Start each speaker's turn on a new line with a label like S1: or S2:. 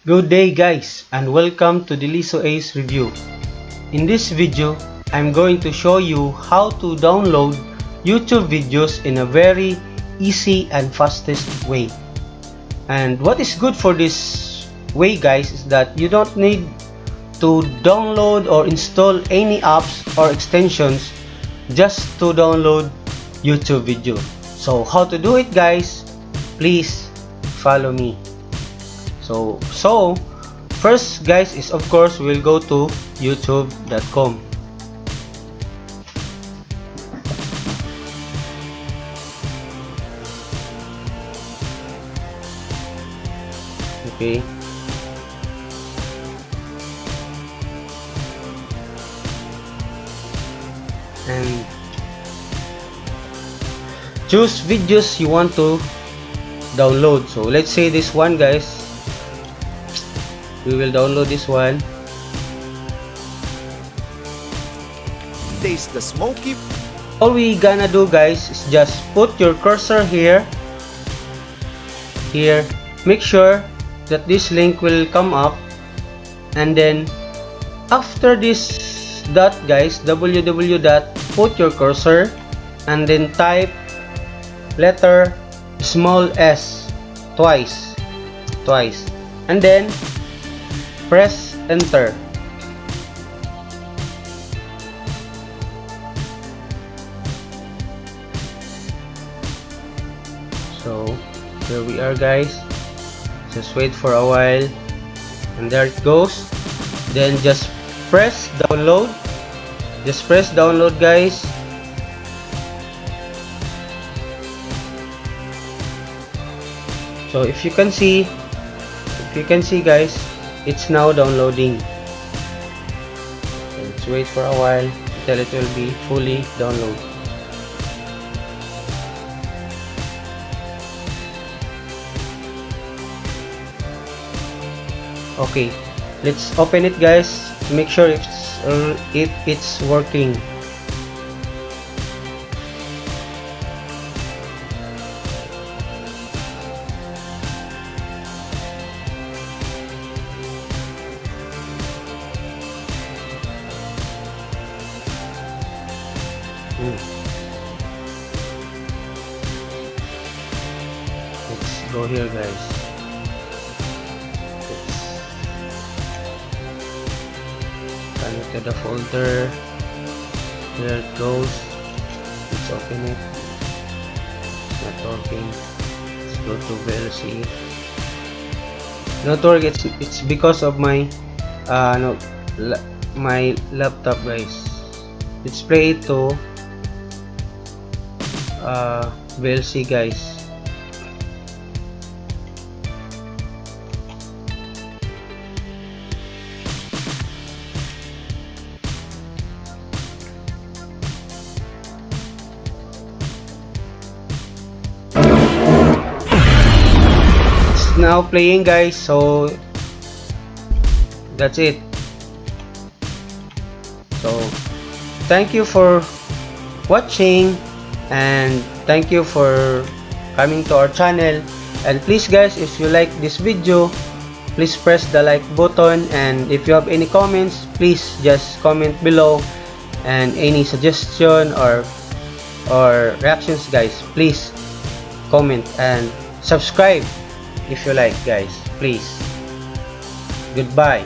S1: Good day guys, and welcome to Deliso Ace Review. In this video, I'm going to show you how to download YouTube videos in a very easy and fastest way. And what is good for this way guys is that you don't need to download or install any apps or extensions just to download YouTube video. So how to do it guys? Please follow me. So first guys is of course we'll go to youtube.com. Okay, and choose videos you want to download. So let's say this one guys, we will download this one.
S2: Taste the smoky.
S1: All we gonna do guys is just put your cursor here. Make sure that this link will come up, and then after this dot guys, www dot, put your cursor and then type letter small s twice, and then press enter. So here we are guys, just wait for a while, and there it goes. Then just press download, guys. So if you can see guys, it's now downloading. So let's wait for a while until it will be fully downloaded. Okay, let's open it guys to make sure it's working. Let's go here guys. Connect to the folder. Here it goes. Let's open it. It's not working. Let's go to VLC. Don't worry, it's because of my my laptop guys. Let's play it to VLC guys. It's now playing guys, so that's it. So thank you for watching, and thank you for coming to our channel. And please guys, if you like this video, please press the like button, and if you have any comments, please just comment below, and any suggestion or reactions guys, please comment, and subscribe if you like guys, please. Goodbye.